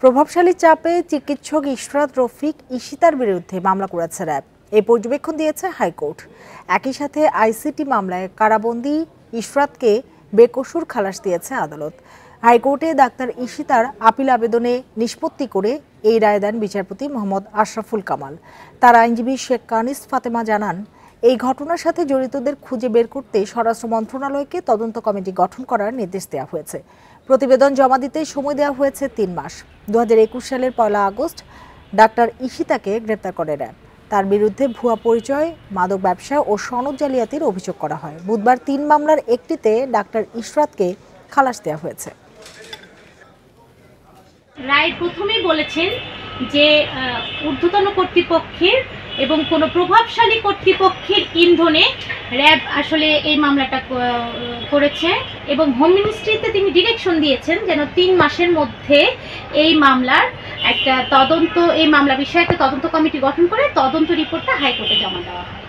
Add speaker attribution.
Speaker 1: প্রভাবশালী চাপে চিকিৎসক ইশরাত রফিক ঈশিতার বিরুদ্ধে মামলা করেছে র্যাব। এই পর্যবেক্ষণ দিয়েছে হাইকোর্ট। একই সাথে আইসিটি মামলায় কারাবন্দী ইশরাতকে বেকসুর খালাস দিয়েছে আদালত। হাইকোর্টে ডাক্তার ঈশিতার আপিল আবেদনে নিষ্পত্তি করে এই রায় দেন বিচারপতি মোহাম্মদ আশরাফুল কামাল। তার আইনজীবী শেখ কানিস ফাতেমা জানান, এই ঘটনার সাথে জড়িতদের খুঁজে বের করতে স্বরাষ্ট্র মন্ত্রণালয়কে তদন্ত কমিটি গঠন করার নির্দেশ দেওয়া হয়েছে। প্রতিবেদন জমা দিতে সময় দেওয়া হয়েছে ৩ মাস। ২০২১ সালের ১ আগস্ট ডাক্তার ঈশিতাকে গ্রেপ্তার করে র্যাব। তার বিরুদ্ধে ভুয়া পরিচয়, মাদক ব্যবসা ও সনদ জালিয়াতির অভিযোগ করা হয়। বুধবার ৩ মামলার একটিতে ডাক্তার ইশরাতকে খালাস দেওয়া হয়েছে।
Speaker 2: রায় প্রথমেই বলেছেন যে ঊর্ধ্বতন কর্তৃপক্ষের এবং কোনো প্রভাবশালী কর্তৃপক্ষের ইন্ধনে র্যাব আসলে এই মামলাটা করেছে এবং হোম মিনিস্ট্রিতে তিনি ডিরেকশন দিয়েছেন যেন ৩ মাসের মধ্যে এই মামলার একটা তদন্ত, এই মামলা বিষয়ে একটা তদন্ত কমিটি গঠন করে তদন্ত রিপোর্টটা হাইকোর্টে জমা দেওয়া হয়।